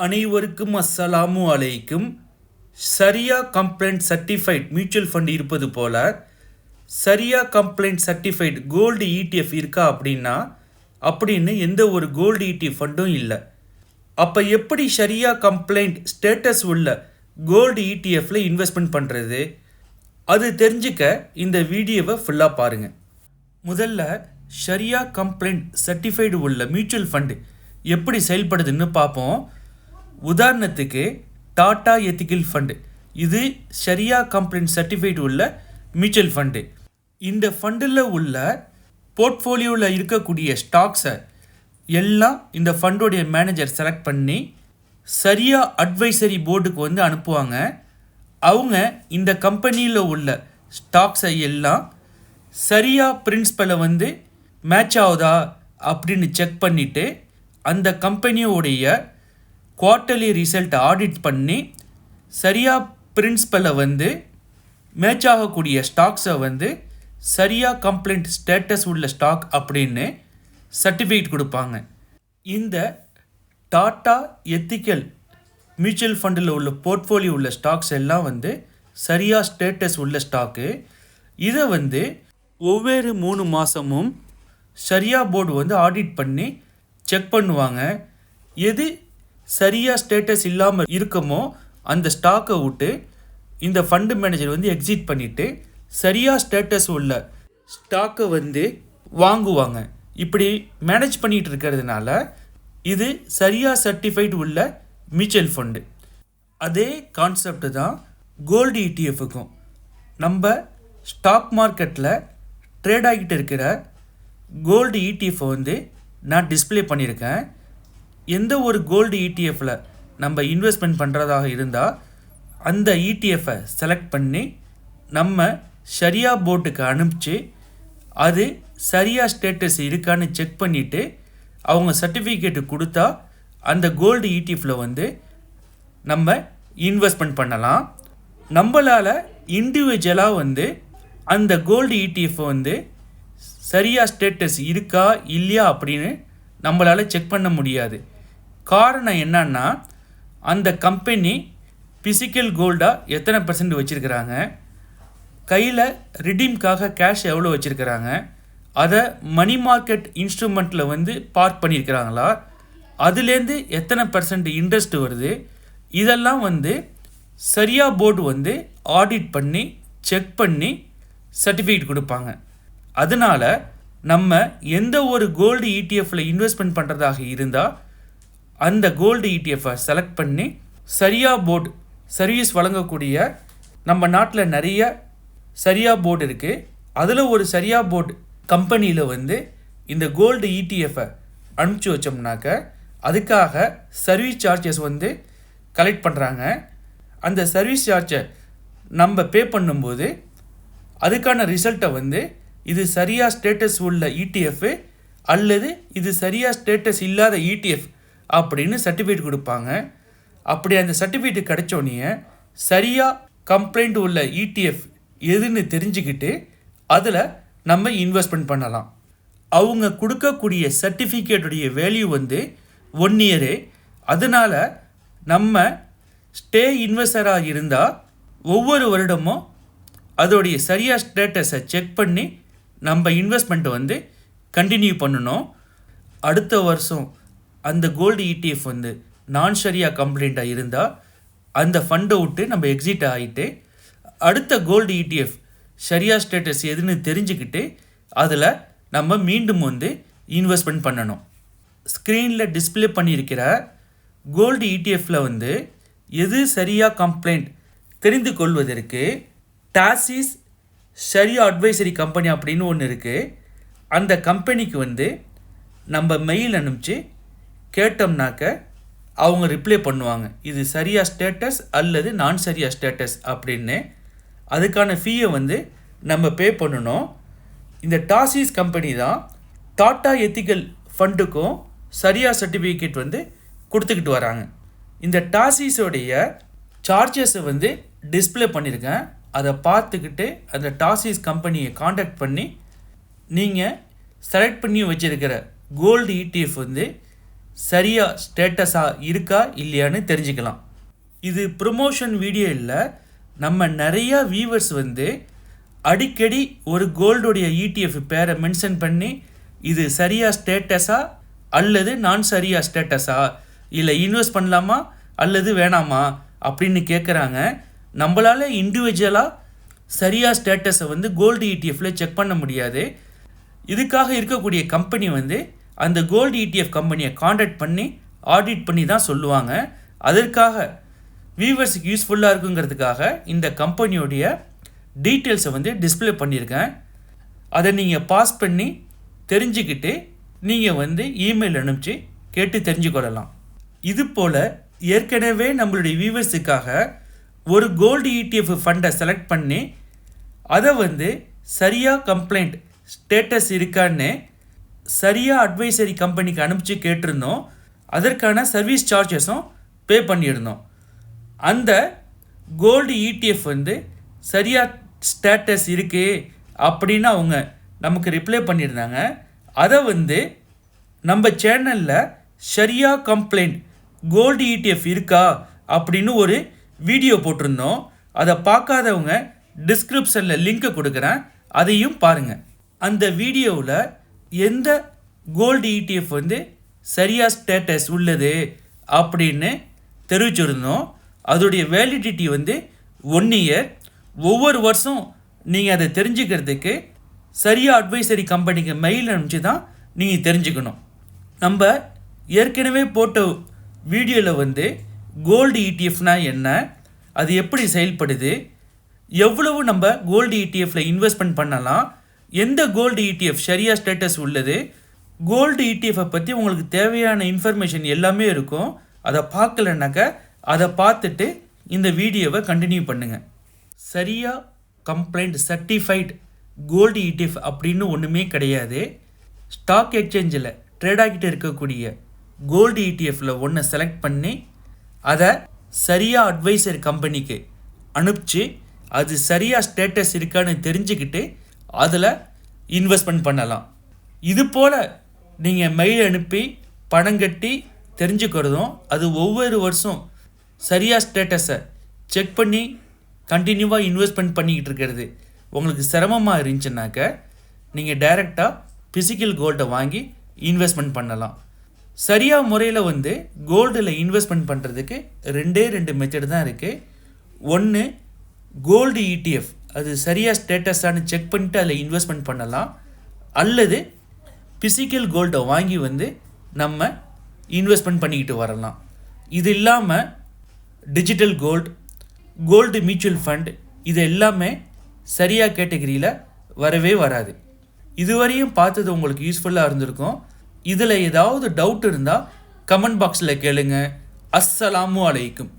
அனைவருக்கும் அஸ்ஸலாமு அலைக்கும். சரியா கம்ப்ளைண்ட் சர்டிஃபைட் மியூச்சுவல் ஃபண்ட் இருப்பது போல சரியா கம்ப்ளைண்ட் சர்டிஃபைட் கோல்டு ETF இருக்கா அப்படின்னு எந்த ஒரு கோல்டு ETF ஃபண்டும் இல்லை. அப்போ எப்படி சரியா கம்ப்ளைண்ட் ஸ்டேட்டஸ் உள்ள கோல்டு ETFல இன்வெஸ்ட்மெண்ட் பண்ணுறது, அது தெரிஞ்சுக்க இந்த வீடியோவை ஃபுல்லாக பாருங்கள். முதல்ல சரியா கம்ப்ளைண்ட் சர்டிஃபைடு உள்ள மியூச்சுவல் ஃபண்டு எப்படி செயல்படுதுன்னு பார்ப்போம். உதாரணத்துக்கு டாடா எத்திக்கல் ஃபண்டு, இது சரியா கம்ப்ளைண்ட் சர்டிஃபைடு உள்ள மியூச்சுவல் ஃபண்டு. இந்த ஃபண்டில் உள்ள போர்ட்ஃபோலியோவில் இருக்கக்கூடிய ஸ்டாக்ஸை எல்லாம் இந்த ஃபண்டோடைய மேனேஜர் செலக்ட் பண்ணி சரியா அட்வைசரி போர்டுக்கு அனுப்புவாங்க. அவங்க இந்த கம்பெனியில் உள்ள ஸ்டாக்ஸை எல்லாம் சரியா பிரின்சிபலை மேட்ச் ஆகுதா அப்படின்னு செக் பண்ணிவிட்டு அந்த கம்பெனியோடைய குவார்ட்டர்லி ரிசல்ட் ஆடிட் பண்ணி சரியா பிரின்சிபலை மேட்ச் ஆகக்கூடிய ஸ்டாக்ஸை சரியா கம்ப்ளைண்ட் ஸ்டேட்டஸ் உள்ள ஸ்டாக் அப்படின்னு சர்டிஃபிகேட் கொடுப்பாங்க. இந்த டாடா எத்திக்கல் மியூச்சுவல் ஃபண்டில் உள்ள போர்ட்ஃபோலியோ உள்ள ஸ்டாக்ஸ் எல்லாம் சரியா ஸ்டேட்டஸ் உள்ள ஸ்டாக்கு. இதை ஒவ்வொரு 3 மாதமும் சரியா போர்டு ஆடிட் பண்ணி செக் பண்ணுவாங்க. எது சரியா ஸ்டேட்டஸ் இல்லாமல் இருக்குமோ அந்த ஸ்டாக்கை விட்டு இந்த ஃபண்டு மேனேஜர் எக்ஸிட் பண்ணிவிட்டு சரியா ஸ்டேட்டஸ் உள்ள ஸ்டாக்கை வாங்குவாங்க. இப்படி மேனேஜ் பண்ணிகிட்டு இருக்கிறதுனால இது சரியா சர்டிஃபைடு உள்ள மியூச்சுவல் ஃபண்டு. அதே கான்செப்ட் தான் கோல்டு ETFக்கும். நம்ம ஸ்டாக் மார்க்கெட்டில் ட்ரேட் ஆகிட்டு இருக்கிற கோல்டு ETFை நான் டிஸ்பிளே பண்ணியிருக்கேன். எந்த ஒரு கோல்டு ETFல நம்ம இன்வெஸ்ட்மெண்ட் பண்ணுறதாக இருந்தால் அந்த ETFை செலக்ட் பண்ணி நம்ம சரியா போர்டுக்கு அனுப்பிச்சு அது சரியா ஸ்டேட்டஸ் இருக்கான்னு செக் பண்ணிவிட்டு அவங்க சர்டிஃபிகேட்டு கொடுத்தா அந்த கோல்டு ETFல நம்ம இன்வெஸ்ட்மெண்ட் பண்ணலாம். நம்மளால் இண்டிவிஜுவலாக அந்த கோல்டு ETFை சரியா ஸ்டேட்டஸ் இருக்கா இல்லையா அப்படின்னு நம்மளால் செக் பண்ண முடியாது. காரணம் என்னன்னா, அந்த கம்பெனி பிசிக்கல் கோல்டாக எத்தனை % வச்சுருக்கிறாங்க, கையில் ரிடீம்காக கேஷ் எவ்வளோ வச்சுருக்கிறாங்க, அதை மணி மார்க்கெட் இன்ஸ்ட்ருமெண்ட்டில் பார்க் பண்ணியிருக்கிறாங்களா, அதுலேருந்து எத்தனை % இன்ட்ரெஸ்ட் வருது, இதெல்லாம் சரியா போர்டு ஆடிட் பண்ணி செக் பண்ணி சர்டிஃபிகேட் கொடுப்பாங்க. அதனால் நம்ம எந்த ஒரு கோல்டு ETFல இன்வெஸ்ட்மெண்ட் பண்ணுறதாக இருந்தால் அந்த கோல்டு ETFை செலக்ட் பண்ணி சரியா போர்டு சர்வீஸ் வழங்கக்கூடிய நம்ம நாட்டில் நிறைய சரியா போர்டு இருக்குது. அதில் ஒரு சரியா போர்டு கம்பெனியில் இந்த கோல்டு ETFை அனுப்பிச்சி வச்சோம்னாக்க அதுக்காக சர்வீஸ் சார்ஜஸ் கலெக்ட் பண்ணுறாங்க. அந்த சர்வீஸ் சார்ஜை நம்ம பே பண்ணும்போது அதுக்கான ரிசல்ட்டை இது சரியா ஸ்டேட்டஸ் உள்ள ETF அல்லது இது சரியா ஸ்டேட்டஸ் இல்லாத ETF அப்படின்னு சர்டிஃபிகேட் கொடுப்பாங்க. அப்படி அந்த சர்டிஃபிகேட் கிடைச்சோன்னே சரியா கம்ப்ளைண்ட் உள்ள ETF எதுன்னு தெரிஞ்சுக்கிட்டு அதில் நம்ம இன்வெஸ்ட்மெண்ட் பண்ணலாம். அவங்க கொடுக்கக்கூடிய சர்டிஃபிகேட்டுடைய வேல்யூ 1 இயரு. அதனால் நம்ம ஸ்டே இன்வெஸ்டராக இருந்தால் ஒவ்வொரு வருடமும் அதோடைய சரியா ஸ்டேட்டஸை செக் பண்ணி நம்ம இன்வெஸ்ட்மெண்ட்டை கண்டினியூ பண்ணணும். அடுத்த வருஷம் அந்த கோல்டு ETF நான் சரியா கம்ப்ளைண்ட்டாக இருந்தால் அந்த ஃபண்டை விட்டு நம்ம எக்ஸிட் ஆகிட்டு அடுத்த கோல்டு ETF சரியா ஸ்டேட்டஸ் எதுன்னு தெரிஞ்சுக்கிட்டு அதில் நம்ம மீண்டும் இன்வெஸ்ட்மெண்ட் பண்ணணும். ஸ்க்ரீனில் டிஸ்பிளே பண்ணியிருக்கிற கோல்டு ETFல எது சரியா கம்ப்ளைண்ட் தெரிந்து கொள்வதற்கு டாசிஸ் சரியா அட்வைசரி கம்பெனி அப்படின்னு ஒன்று இருக்குது. அந்த கம்பெனிக்கு நம்ம மெயில் அனுப்பிச்சு கேட்டோம்னாக்க அவங்க ரிப்ளை பண்ணுவாங்க, இது சரியா ஸ்டேட்டஸ் அல்லது நான் சரியா ஸ்டேட்டஸ் அப்படின்னு. அதுக்கான ஃபீயை நம்ம பே பண்ணணும். இந்த டாசிஸ் கம்பெனி தான் டாடா எத்திக்கல் ஃபண்டுக்கும் சரியா சர்டிஃபிகேட் கொடுத்துக்கிட்டு வராங்க. இந்த டாசிஸோடைய சார்ஜஸை டிஸ்பிளே பண்ணியிருக்கேன். அதை பார்த்துக்கிட்டு அந்த டாசிஸ் கம்பெனியை காண்டாக்ட் பண்ணி நீங்கள் செலக்ட் பண்ணி வச்சுருக்கிற கோல்டு ETF சரியா ஸ்டேட்டஸாக இருக்கா இல்லையான்னு தெரிஞ்சுக்கலாம். இது ப்ரொமோஷன் வீடியோ இல்லை. நம்ம நிறையா வியூவர்ஸ் வந்து அடிக்கடி ஒரு கோல்டுடைய ETF பேரை மென்ஷன் பண்ணி இது சரியா ஸ்டேட்டஸா அல்லது நான் சரியா ஸ்டேட்டஸா, இல்லை இன்வெஸ்ட் பண்ணலாமா அல்லது வேணாமா அப்படின்னு கேட்குறாங்க. நம்மளால் இண்டிவிஜுவலாக சரியா ஸ்டேட்டஸை வந்து கோல்டு ETF செக் பண்ண முடியாது. இதுக்காக இருக்கக்கூடிய கம்பெனி வந்து அந்த கோல்டு ETF கம்பெனியை காண்டாக்ட் பண்ணி ஆடிட் பண்ணி தான் சொல்லுவாங்க. அதற்காக வியூவர்ஸுக்கு யூஸ்ஃபுல்லாக இருக்குங்கிறதுக்காக இந்த கம்பெனியோடைய டீட்டெயில்ஸை வந்து டிஸ்பிளே பண்ணியிருக்கேன். அதை நீங்கள் பாஸ் பண்ணி தெரிஞ்சுக்கிட்டு நீங்கள் வந்து இமெயில் அனுப்பிச்சு கேட்டு தெரிஞ்சுக்கொள்ளலாம். இது போல் ஏற்கனவே நம்மளுடைய வியூவர்ஸுக்காக ஒரு கோல்டு ETF ஃபண்டை செலக்ட் பண்ணி அதை வந்து சரியாக கம்ப்ளைண்ட் ஸ்டேட்டஸ் இருக்கான்னு சரியாக அட்வைசரி கம்பெனிக்கு அனுப்பிச்சு கேட்டிருந்தோம். அதற்கான சர்வீஸ் சார்ஜஸும் பே பண்ணியிருந்தோம். அந்த கோல்டு ETF வந்து சரியாக ஸ்டேட்டஸ் இருக்குது அப்படின்னு அவங்க நமக்கு ரிப்ளை பண்ணியிருந்தாங்க. அதை வந்து நம்ம சேனலில் சரியா கம்ப்ளைண்ட் கோல்டு ETF இருக்கா அப்படின்னு ஒரு வீடியோ போட்டிருந்தோம். அதை பார்க்காதவங்க டிஸ்கிரிப்ஷனில் லிங்க்கை கொடுக்குறேன், அதையும் பாருங்கள். அந்த வீடியோவில் எந்த கோல்டு ETF வந்து சரியா ஸ்டேட்டஸ் உள்ளது அப்படின்னு தெரிவிச்சிருந்தோம். அதோடைய வேலிடிட்டி வந்து 1 இயர். ஒவ்வொரு வருஷம் நீங்கள் அதை தெரிஞ்சுக்கிறதுக்கு சரியாக அட்வைசரி கம்பெனிக்கு மெயில் அனுப்பிச்சு தான் நீங்கள் தெரிஞ்சுக்கணும். நம்ம ஏற்கனவே போட்ட வீடியோவில் வந்து கோல்டு ETFனா என்ன, அது எப்படி செயல்படுது, எவ்வளவு நம்ம கோல்டு ETFல இன்வெஸ்ட்மெண்ட் பண்ணலாம், எந்த கோல்டு ETF சரியா ஸ்டேட்டஸ் உள்ளது, கோல்டு ETFை பற்றி உங்களுக்கு தேவையான இன்ஃபர்மேஷன் எல்லாமே இருக்கும். அதை பார்க்கலனாக்கா அதை பார்த்துட்டு இந்த வீடியோவை கண்டினியூ பண்ணுங்கள். சரியா கம்ப்ளைண்ட் சர்டிஃபைட் கோல்டு ETF அப்படின்னு ஒன்றுமே கிடையாது. ஸ்டாக் எக்ஸ்சேஞ்சில் ட்ரேட் ஆகிட்டு இருக்கக்கூடிய கோல்டு ETFல ஒன்றை செலக்ட் பண்ணி அதை சரியாக அட்வைசர் கம்பெனிக்கு அனுப்பிச்சு அது சரியாக ஸ்டேட்டஸ் இருக்கான்னு தெரிஞ்சுக்கிட்டு அதில் இன்வெஸ்ட்மெண்ட் பண்ணலாம். இது போல் நீங்கள் மெயில் அனுப்பி பணம் கட்டி தெரிஞ்சுக்கிறதும் அது ஒவ்வொரு வருஷம் சரியாக ஸ்டேட்டஸை செக் பண்ணி கண்டினியூவாக இன்வெஸ்ட்மெண்ட் பண்ணிக்கிட்டு இருக்கிறது உங்களுக்கு சிரமமாக இருந்துச்சுனாக்க நீங்கள் டைரெக்டாக ஃபிசிக்கல் கோல்டை வாங்கி இன்வெஸ்ட்மெண்ட் பண்ணலாம். சரியாக முறையில் வந்து கோல்டில் இன்வெஸ்ட்மெண்ட் பண்ணுறதுக்கு 2 மெத்தட் தான் இருக்குது. ஒன்று கோல்டு ETF, அது சரியாக ஸ்டேட்டஸானு செக் பண்ணிட்டு அதில் இன்வெஸ்ட்மெண்ட் பண்ணலாம். அல்லது ஃபிசிக்கல் கோல்டை வாங்கி வந்து நம்ம இன்வெஸ்ட்மெண்ட் பண்ணிக்கிட்டு வரலாம். இது இல்லாமல் டிஜிட்டல் கோல்டு மியூச்சுவல் ஃபண்ட் இது எல்லாமே சரியாக கேட்டகரியில் வரவே வராது. இதுவரையும் பார்த்தது உங்களுக்கு யூஸ்ஃபுல்லாக இருந்திருக்கும். இதில் ஏதாவது டவுட் இருந்தால் கமெண்ட் பாக்ஸில் கேளுங்க. அஸ்ஸலாமு அலைக்கும்.